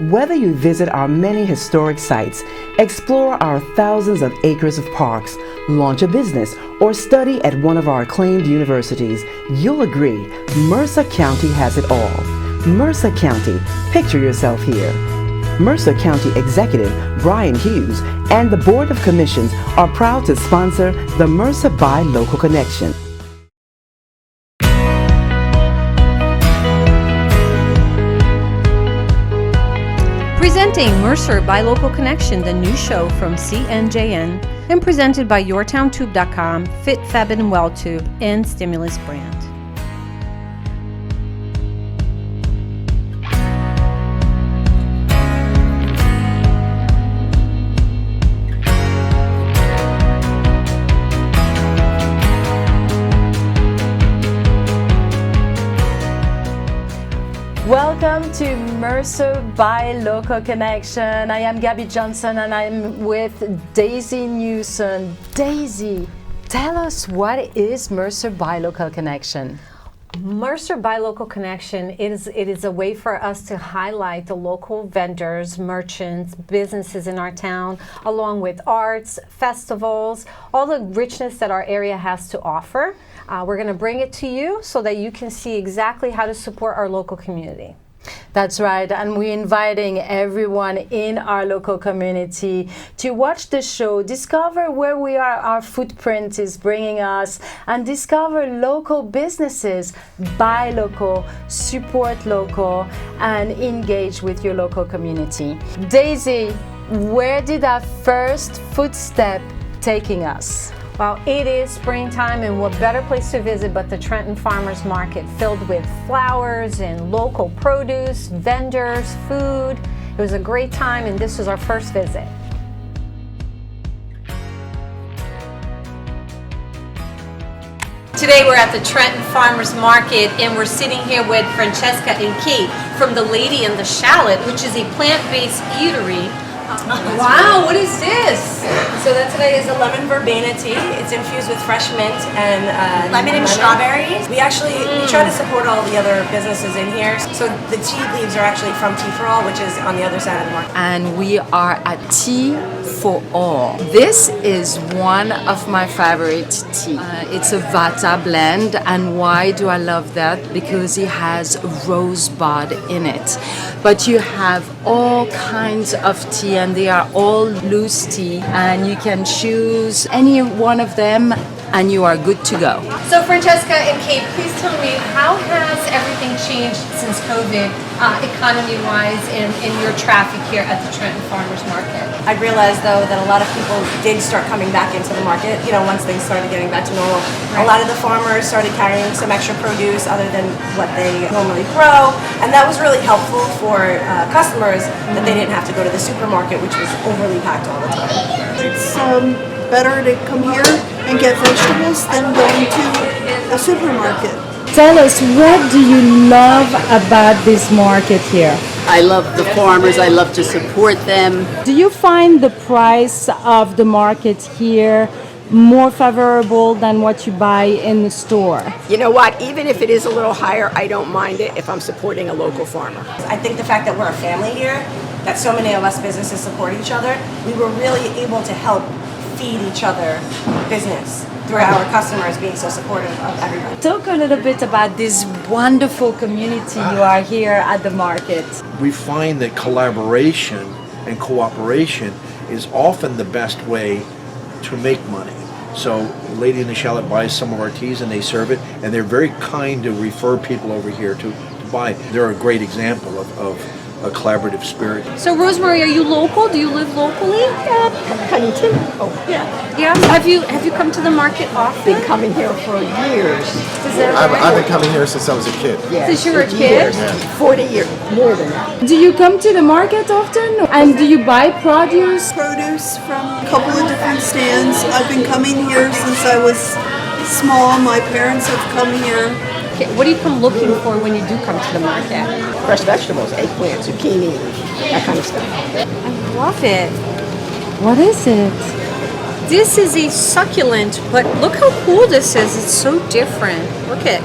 Whether you visit our many historic sites, explore our thousands of acres of parks, launch a business, or study at one of our acclaimed universities, you'll agree Mercer County has it all. Mercer County, picture yourself here. Mercer County Executive Brian Hughes and the Board of Commissions are proud to sponsor the Mercer Buy Local Connection. Presenting Mercer Buy Local Connection, the new show from CNJN, and presented by YourTownTube.com, Fit, Fab, and Well Tube, and Stimulus Brand. Welcome to Mercer Buy Local Connection. I am Gabby Johnson and I'm with Daisy Newson. Daisy, tell us, what is Mercer Buy Local Connection? Mercer Buy Local Connection, it is a way for us to highlight the local vendors, merchants, businesses in our town, along with arts, festivals, all the richness that our area has to offer. We're going to bring it to you so that you can see exactly how to support our local community. That's right, and we're inviting everyone in our local community to watch the show, discover where we are, our footprint is bringing us, and discover local businesses, buy local, support local, and engage with your local community. Daisy, where did our first footstep taking us? Well, it is springtime, and what better place to visit but the Trenton Farmers Market, filled with flowers and local produce, vendors, food. It was a great time, and this was our first visit. Today we're at the Trenton Farmers Market, and we're sitting here with Francesca and Kate from the Lady and the Shallot, which is a plant-based eatery. Wow, what is this? So that today is a lemon verbena tea. It's infused with fresh mint and lemon and strawberries. We actually we try to support all the other businesses in here. So the tea leaves are actually from Tea for All, which is on the other side of the market. And we are at Tea for All. This is one of my favorite tea. It's a Vata blend, and why do I love that? Because it has rosebud in it. But you have all kinds of tea, and they are all loose tea, and you can choose any one of them and you are good to go. So Francesca and Kate, please tell me, how has everything changed since COVID, economy-wise, in your traffic here at the Trenton Farmers Market? I realized though that a lot of people did start coming back into the market, once things started getting back to normal. Right. A lot of the farmers started carrying some extra produce other than what they normally grow, and that was really helpful for customers that they didn't have to go to the supermarket, which was overly packed all the time. It's better to come here and get vegetables than going to a supermarket. Tell us, what do you love about this market here? I love the farmers. I love to support them. Do you find the price of the market here more favorable than what you buy in the store? You know what? Even if it is a little higher, I don't mind it if I'm supporting a local farmer. I think the fact that we're a family here, that so many of us businesses support each other, we were really able to help feed each other business through our customers being so supportive of everybody. Talk a little bit about this wonderful community you are here at the market. We find that collaboration and cooperation is often the best way to make money. So Lady in the Shallot buys some of our teas and they serve it, and they're very kind to refer people over here to buy. They're a great example of a collaborative spirit. So Rosemary, are you local? Do you live locally? Cantù. Oh, yeah. Yeah. Have you come to the market often? Been coming here for years. Is that right? I've been coming here since I was a kid. Yeah. Since you were a kid? 40 years, more than that. Do you come to the market often? And do you buy produce? Produce from a couple of different stands. I've been coming here since I was small. My parents have come here. What do you come looking for when you do come to the market? Fresh vegetables, eggplant, zucchini, that kind of stuff. I love it. What is it? This is a succulent, but look how cool this is. It's so different. Look at.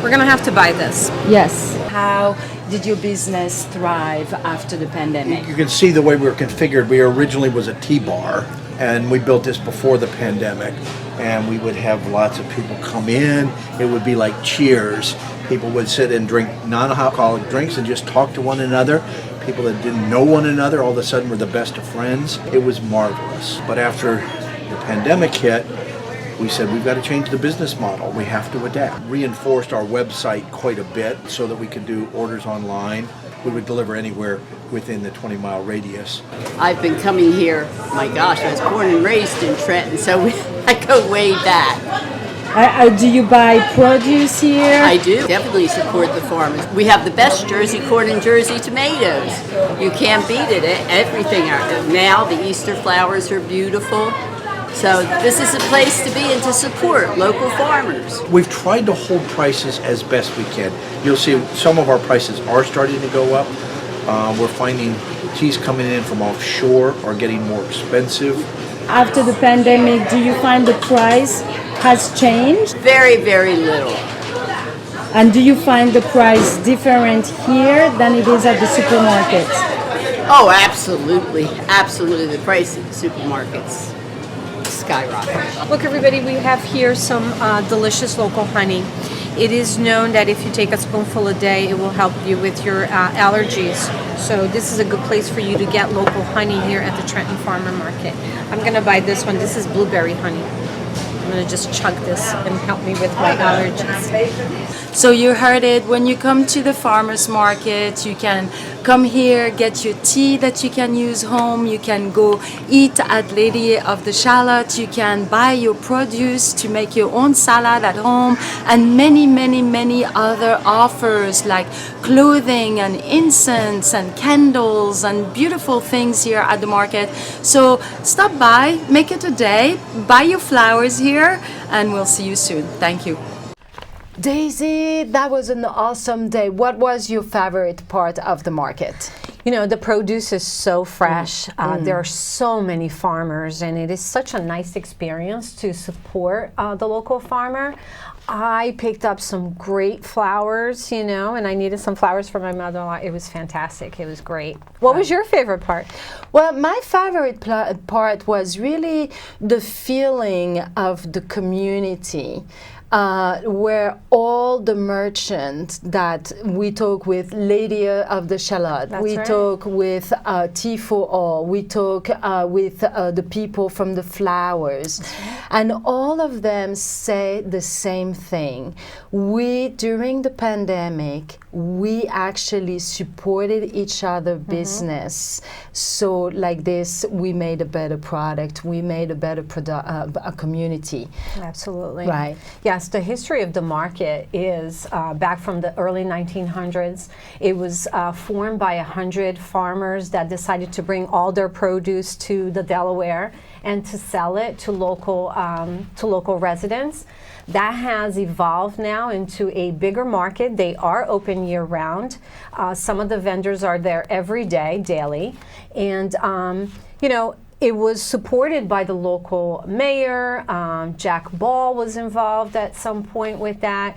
We're gonna have to buy this. Yes. How did your business thrive after the pandemic? You can see the way we were configured. We originally was a tea bar, and we built this before the pandemic. And we would have lots of people come in. It would be like Cheers. People would sit and drink non-alcoholic drinks and just talk to one another. People that didn't know one another all of a sudden were the best of friends. It was marvelous. But after the pandemic hit, we said we've got to change the business model. We have to adapt. Reinforced our website quite a bit so that we could do orders online. We would deliver anywhere within the 20-mile radius. I've been coming here, my gosh, I was born and raised in Trenton, so I go way back. Do you buy produce here? I do. Definitely support the farmers. We have the best Jersey corn and Jersey tomatoes. You can't beat it. Everything. Now the Easter flowers are beautiful. So this is a place to be and to support local farmers. We've tried to hold prices as best we can. You'll see some of our prices are starting to go up. We're finding teas coming in from offshore are getting more expensive. After the pandemic, do you find the price has changed? Very, very little. And do you find the price different here than it is at the supermarkets? Oh, absolutely. Absolutely. The price at the supermarkets skyrocket. Look, everybody, we have here some delicious local honey. It is known that if you take a spoonful a day, it will help you with your allergies. So this is a good place for you to get local honey here at the Trenton Farmer Market. I'm going to buy this one. This is blueberry honey. I'm going to just chug this and help me with my allergies. So you heard it, when you come to the farmers market, you can come here, get your tea that you can use home, you can go eat at Lady of the Shallot, you can buy your produce to make your own salad at home, and many, many, many other offers like clothing and incense and candles and beautiful things here at the market. So stop by, make it a day, buy your flowers here, and we'll see you soon. Thank you. Daisy, that was an awesome day. What was your favorite part of the market? You know, the produce is so fresh. There are so many farmers, and it is such a nice experience to support the local farmer. I picked up some great flowers, you know, and I needed some flowers for my mother-in-law. It was fantastic. It was great. What was your favorite part? Well, my favorite part was really the feeling of the community. Where all the merchants that we talk with, Lady of the Shallot, we talk with Tea for All, we talk with the people from the flowers, and all of them say the same thing. We, during the pandemic, we actually supported each other business. So like this, we made a better product, we made a better a community. Absolutely. Right. Yes, the history of the market is back from the early 1900s. It was formed by 100 farmers that decided to bring all their produce to the Delaware and to sell it to local residents. That has evolved now into a bigger market. They are open year-round. Some of the vendors are there every day, daily. And, you know, it was supported by the local mayor. Jack Ball was involved at some point with that.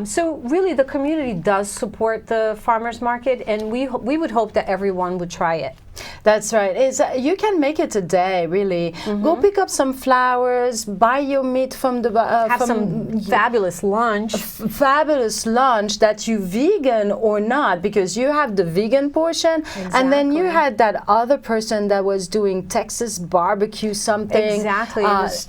So really the community does support the farmers market, and we would hope that everyone would try it. That's right. You can make it a day, really. Go pick up some flowers, buy your meat from the... Have some fabulous lunch. Fabulous lunch that you vegan or not, because you have the vegan portion, and then you had that other person that was doing Texas barbecue something. Exactly.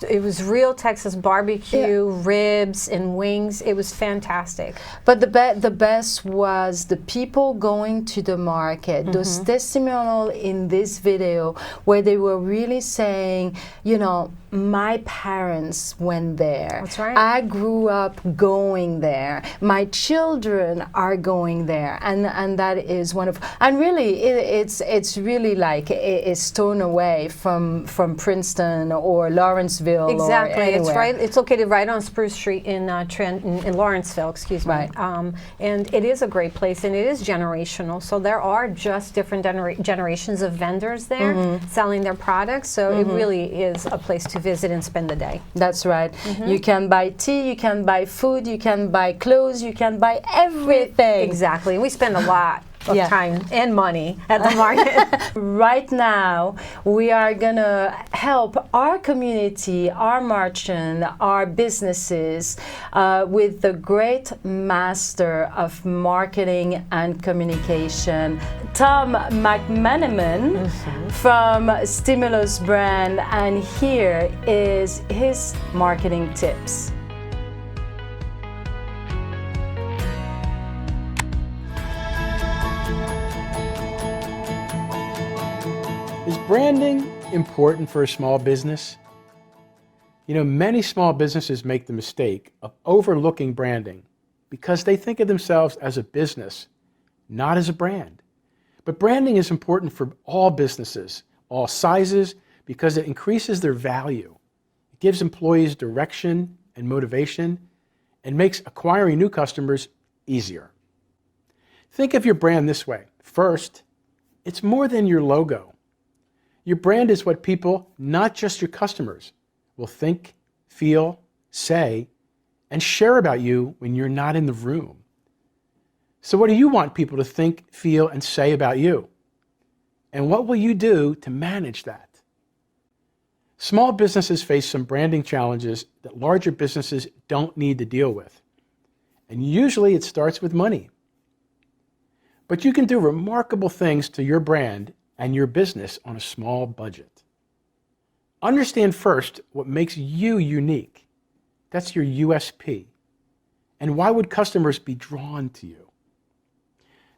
It was real Texas barbecue, ribs and wings. It was fantastic. But the best was the people going to the market, those testimonials in this video where they were really saying, you know, my parents went there. That's right. I grew up going there. My children are going there, and that is one of. And really, it's really like a stone away from Princeton or Lawrenceville. Exactly. Or anywhere. It's right. It's located right on Spruce Street in Trenton, in Lawrenceville. Excuse me. Right. And it is a great place, and it is generational. So there are just different generations of vendors there selling their products. So it really is a place to visit and spend the day. That's right. You can buy tea, you can buy food, you can buy clothes, you can buy everything. Exactly. We spend a lot of time and money at the market. Right now, we are gonna help our community, our merchant, our businesses with the great master of marketing and communication, Tom McManaman from Stimulus Brand, and here is his marketing tips. Is branding important for a small business? You know, many small businesses make the mistake of overlooking branding because they think of themselves as a business, not as a brand. But branding is important for all businesses, all sizes, because it increases their value. It gives employees direction and motivation and makes acquiring new customers easier. Think of your brand this way. First, it's more than your logo. Your brand is what people, not just your customers, will think, feel, say, and share about you when you're not in the room. So what do you want people to think, feel, and say about you? And what will you do to manage that? Small businesses face some branding challenges that larger businesses don't need to deal with. And usually it starts with money. But you can do remarkable things to your brand and your business on a small budget. Understand first what makes you unique. That's your USP. And why would customers be drawn to you?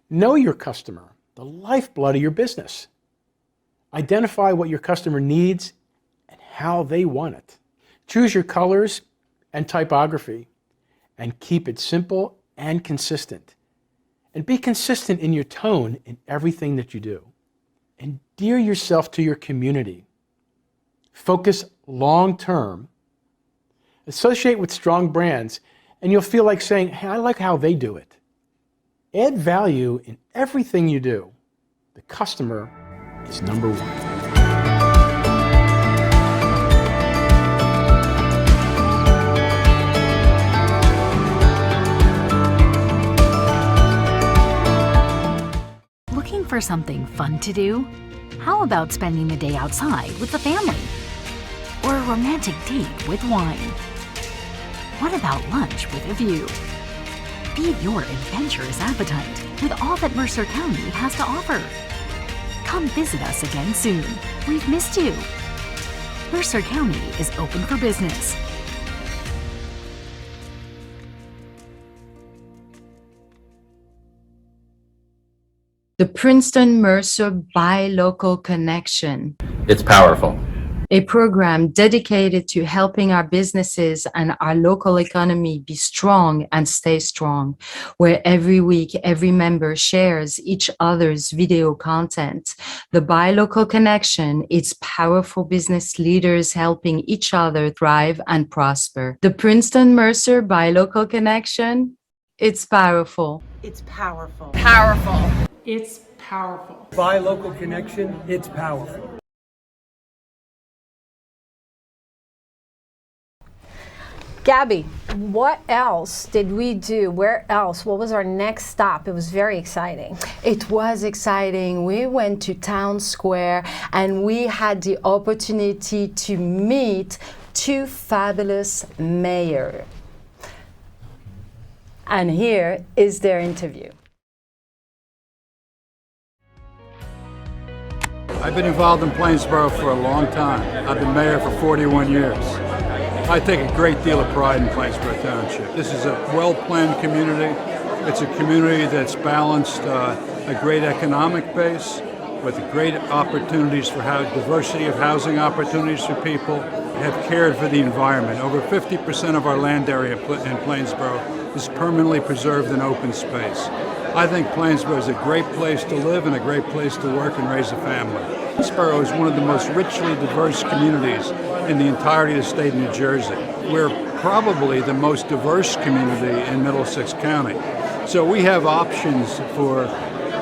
Know your customer, the lifeblood of your business. Identify what your customer needs and how they want it. Choose your colors and typography and keep it simple and consistent. And be consistent in your tone in everything that you do. Endear yourself to your community. Focus long-term. Associate with strong brands, and you'll feel like saying, hey, I like how they do it. Add value in everything you do. The customer is number one. Looking for something fun to do? How about spending the day outside with the family? Or a romantic date with wine? What about lunch with a view? Feed your adventurous appetite with all that Mercer County has to offer. Come visit us again soon. We've missed you. Mercer County is open for business. The Princeton Mercer Buy Local Connection. It's powerful. A program dedicated to helping our businesses and our local economy be strong and stay strong, where every week every member shares each other's video content. The Buy Local Connection, it's powerful business leaders helping each other thrive and prosper. The Princeton Mercer Buy Local Connection, it's powerful. It's powerful. Powerful. It's powerful. Buy Local Connection, it's powerful. Gabby, what else did we do? Where else? What was our next stop? It was very exciting. It was exciting. We went to Town Square and we had the opportunity to meet two fabulous mayors. And here is their interview. I've been involved in Plainsboro for a long time. I've been mayor for 41 years. I take a great deal of pride in Plainsboro Township. This is a well-planned community. It's a community that's balanced a great economic base with great opportunities for diversity of housing opportunities for people, have cared for the environment. Over 50% of our land area in Plainsboro is permanently preserved in open space. I think Plainsboro is a great place to live and a great place to work and raise a family. Plainsboro is one of the most richly diverse communities in the entirety of the state of New Jersey. We're probably the most diverse community in Middlesex County. So we have options for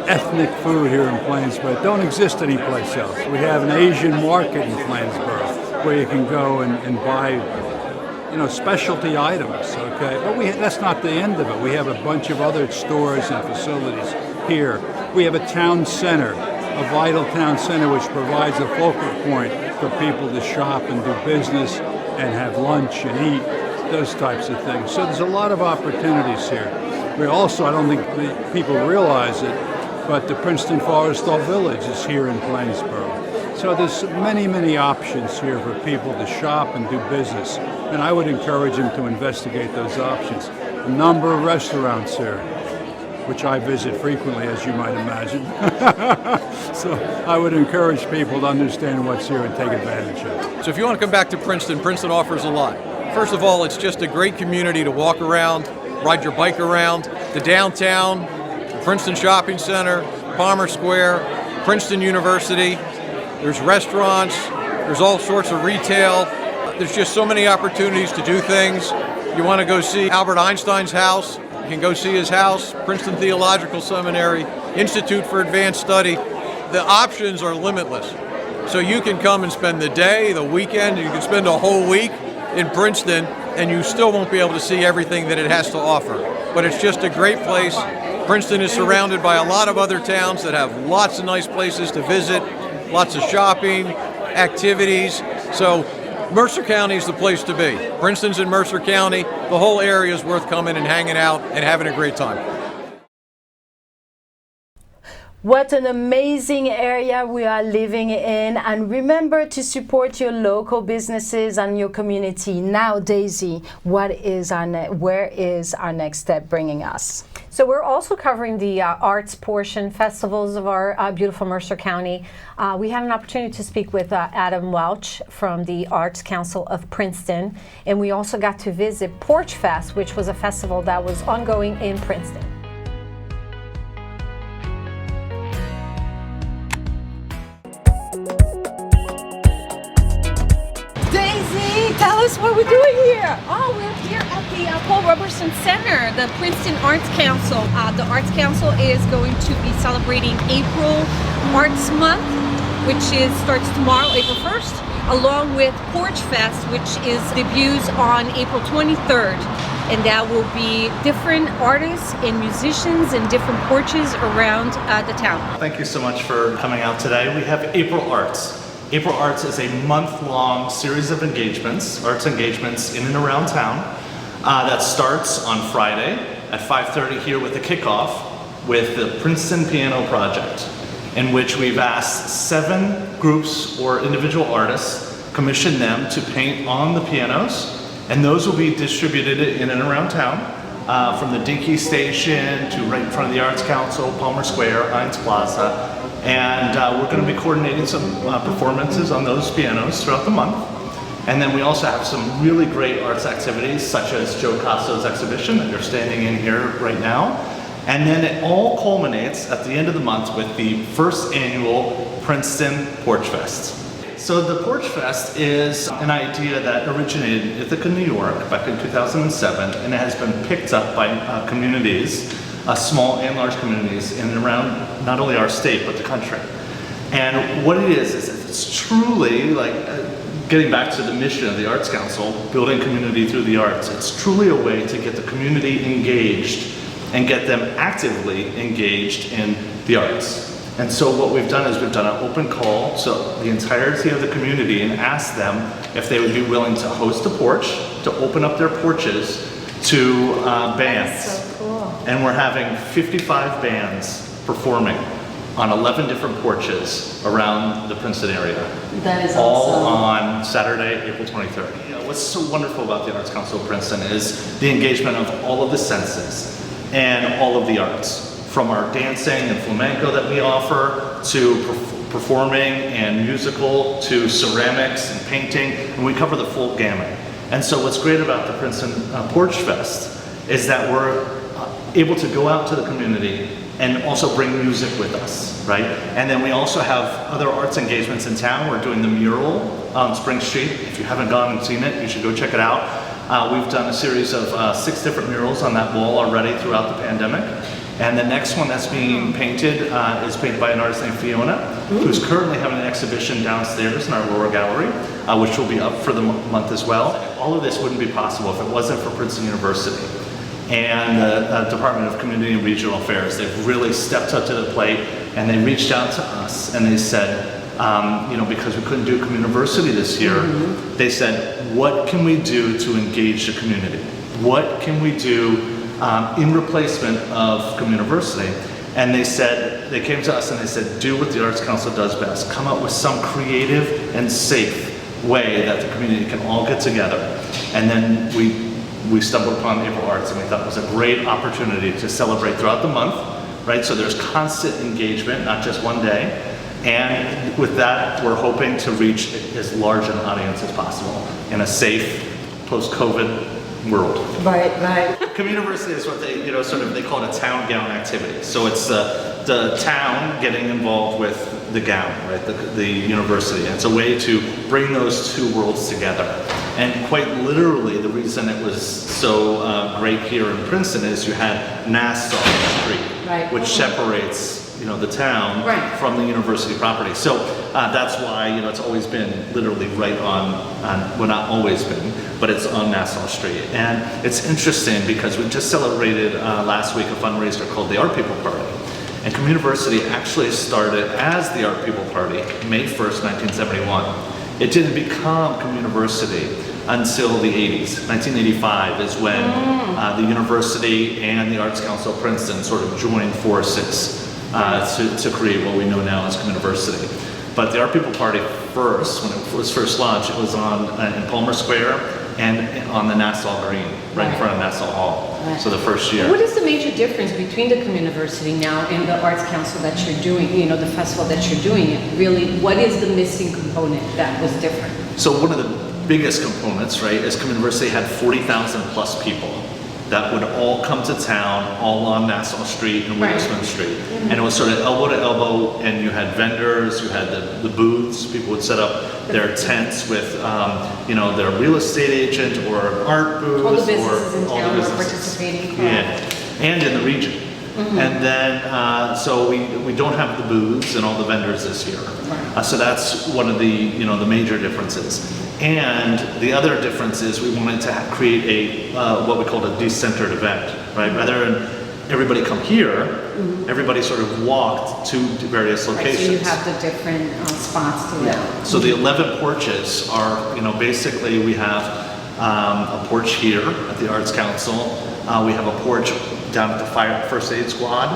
ethnic food here in Plainsboro that don't exist anyplace else. We have an Asian market in Plainsboro. where you can go and buy, specialty items, okay? But that's not the end of it. We have a bunch of other stores and facilities here. We have a town center, a vital town center, which provides a focal point for people to shop and do business and have lunch and eat, those types of things. So there's a lot of opportunities here. We also, I don't think people realize it, but the Princeton Forestal Village is here in Plainsboro. So there's many, many options here for people to shop and do business. And I would encourage them to investigate those options. A number of restaurants here, which I visit frequently, as you might imagine. So I would encourage people to understand what's here and take advantage of it. So if you want to come back to Princeton, Princeton offers a lot. First of all, it's just a great community to walk around, ride your bike around. The downtown, the Princeton Shopping Center, Palmer Square, Princeton University. There's restaurants, there's all sorts of retail. There's just so many opportunities to do things. You want to go see Albert Einstein's house, you can go see his house, Princeton Theological Seminary, Institute for Advanced Study. The options are limitless. So you can come and spend the day, the weekend, you can spend a whole week in Princeton, and you still won't be able to see everything that it has to offer. But it's just a great place. Princeton is surrounded by a lot of other towns that have lots of nice places to visit, lots of shopping, activities. So Mercer County is the place to be. Princeton's in Mercer County. The whole area is worth coming and hanging out and having a great time. What an amazing area we are living in, and remember to support your local businesses and your community. Now, Daisy, where is our next step bringing us? So we're also covering the arts portion, festivals of our beautiful Mercer County. We had an opportunity to speak with Adam Welsh from the Arts Council of Princeton, and we also got to visit Porchfest, which was a festival that was ongoing in Princeton. Tell us what we're doing here. Oh, we're here at the Paul Roberson Center, the Princeton Arts Council. The Arts Council is going to be celebrating April Arts Month, which starts tomorrow, April 1st, along with Porchfest, which debuts on April 23rd. And that will be different artists and musicians and different porches around the town. Thank you so much for coming out today. We have April Arts. April Arts is a month-long series of engagements, arts engagements in and around town that starts on Friday at 5:30 here with the kickoff with the Princeton Piano Project, in which we've asked 7 groups or individual artists, commissioned them to paint on the pianos, and those will be distributed in and around town from the Dinky Station to right in front of the Arts Council, Palmer Square, Heinz Plaza. And we're going to be coordinating some performances on those pianos throughout the month. And then we also have some really great arts activities, such as Joe Casto's exhibition that you're standing in here right now. And then it all culminates at the end of the month with the first annual Princeton Porchfest. So the Porchfest is an idea that originated in Ithaca, New York back in 2007, and it has been picked up by communities, small and large communities in and around not only our state but the country. And what it is it's truly like getting back to the mission of the Arts Council, building community through the arts. It's truly a way to get the community engaged and get them actively engaged in the arts. And so what we've done is we've done an open call to the entirety of the community and asked them if they would be willing to host a porch, to open up their porches to bands. That's so cool. And we're having 55 bands performing on 11 different porches around the Princeton area. That is all awesome. on Saturday, April 23rd. You know, what's so wonderful about the Arts Council of Princeton is the engagement of all of the senses and all of the arts. From our dancing and flamenco that we offer, to performing and musical, to ceramics and painting, and we cover the full gamut. And so what's great about the Princeton Porchfest is that we're able to go out to the community and also bring music with us, right? And then we also have other arts engagements in town. We're doing the mural on Spring Street. If you haven't gone and seen it, you should go check it out. We've done a series of 6 different murals on that wall already throughout the pandemic. And the next one that's being painted is painted by an artist named Fiona, who's currently having an exhibition downstairs in our lower gallery, which will be up for the month as well. All of this wouldn't be possible if it wasn't for Princeton University and the Department of Community and Regional Affairs. They've really stepped up to the plate, and they reached out to us and they said, because we couldn't do Communiversity this year, they said, what can we do to engage the community? What can we do in replacement of Communiversity? And they came to us and they said, do what the Arts Council does best. Come up with some creative and safe way that the community can all get together. And then we stumbled upon April Arts, and we thought it was a great opportunity to celebrate throughout the month, right? So there's constant engagement, not just one day. And with that, we're hoping to reach as large an audience as possible in a safe, post-COVID world. Right. Communiversity is what they call it a town gown activity. So it's the town getting involved with the gown, right? The university. And it's a way to bring those two worlds together. And quite literally, the reason it was so great here in Princeton is you had Nassau Street, which separates the town from the university property. So that's why it's always been literally right on, well, not always been, but it's on Nassau Street. And it's interesting because we just celebrated last week a fundraiser called the Art People Party. And Communiversity actually started as the Art People Party, May 1st, 1971. It didn't become Communiversity until the 80s. 1985 is when the university and the Arts Council of Princeton sort of joined forces to create what we know now as Communiversity. But the Art People Party first, when it was first launched, it was in Palmer Square and on the Nassau Green, right in front of Nassau Hall. So the first year. What is the major difference between the Communiversity now and the Arts Council that you're doing, the festival that you're doing? Really, what is the missing component that was different? So one of the biggest components, right, is Communiversity had 40,000 plus people that would all come to town, all on Nassau Street and Witherspoon Street. And it was sort of elbow to elbow, and you had vendors, you had the booths, people would set up their tents with, their real estate agent or an art booth. All the businesses in town were participating. And in the region. And then, so we don't have the booths and all the vendors this year. So that's one of the, the major differences. And the other difference is we wanted to create what we called a decentered event, right? Rather than everybody come here, everybody sort of walked to various locations. So you have the different spots to go. So the 11 porches are, basically we have a porch here at the Arts Council. We have a porch down at the First Aid Squad.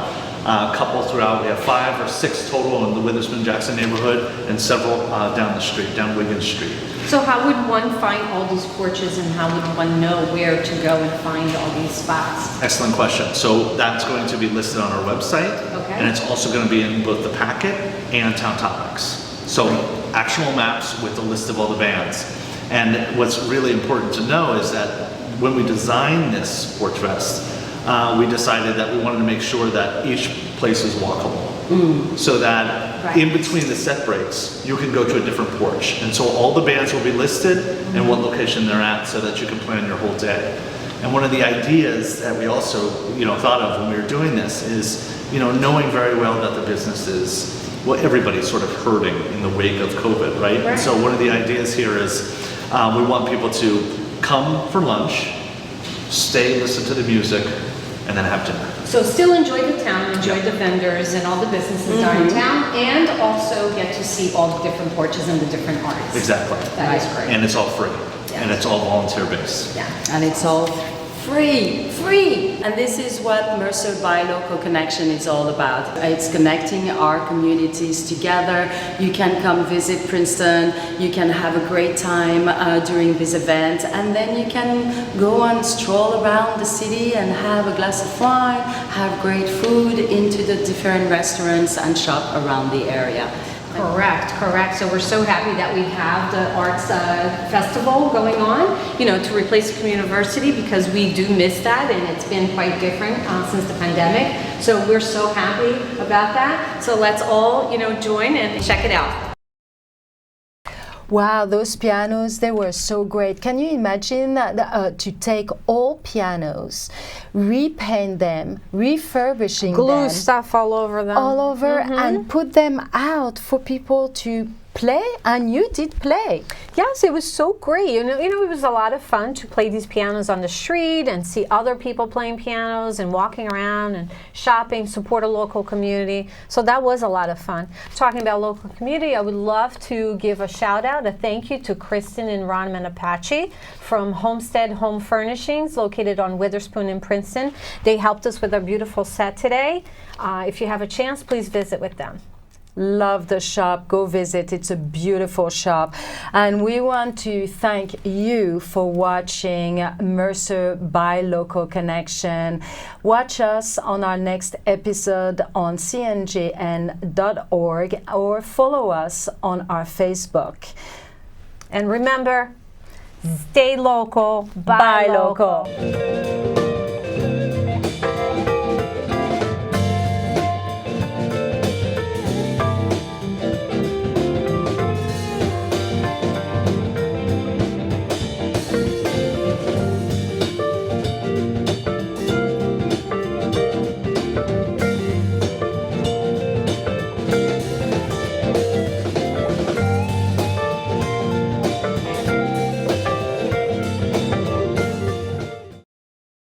A couple throughout. We have 5 or 6 total in the Witherspoon-Jackson neighborhood, and several down the street, down Wiggins Street. So how would one find all these porches, and how would one know where to go and find all these spots? Excellent question. So that's going to be listed on our website, and it's also going to be in both the packet and Town Topics. So actual maps with a list of all the bands. And what's really important to know is that when we designed this Porchfest, we decided that we wanted to make sure that each place is walkable. So that in between the set breaks, you can go to a different porch. And so all the bands will be listed and what location they're at so that you can plan your whole day. And one of the ideas that we also thought of when we were doing this is knowing very well that the business is, well, everybody's sort of hurting in the wake of COVID, right? And so one of the ideas here is we want people to come for lunch, stay, listen to the music, and then have dinner. So still enjoy the town, enjoy the vendors and all the businesses are in town, and also get to see all the different porches and the different artists. Exactly. That is great. And it's all free. And it's all volunteer based. Yeah, and it's all free. And this is what Mercer Buy Local Connection is all about. It's connecting our communities together. You can come visit Princeton, you can have a great time during this event, and then you can go and stroll around the city and have a glass of wine, have great food into the different restaurants and shop around the area. Correct. So we're so happy that we have the Arts Festival going on, to replace the Communiversity, because we do miss that, and it's been quite different since the pandemic. So we're so happy about that. So let's all, join and check it out. Wow, those pianos, they were so great. Can you imagine to take all pianos, repaint them, refurbishing Glue them, stuff all over them. all over, and put them out for people to play? And you did play. Yes, it was so great. You know, it was a lot of fun to play these pianos on the street and see other people playing pianos and walking around and shopping, support a local community. So that was a lot of fun. Talking about local community, I would love to give a shout out, a thank you to Kristen and Ron Menapace from Homestead Home Furnishings, located on Witherspoon in Princeton. They helped us with our beautiful set today. If you have a chance, please visit with them. Love the shop. Go visit. It's a beautiful shop. And we want to thank you for watching Mercer by Local Connection. Watch us on our next episode on cngn.org or follow us on our Facebook. And remember, stay local, buy local.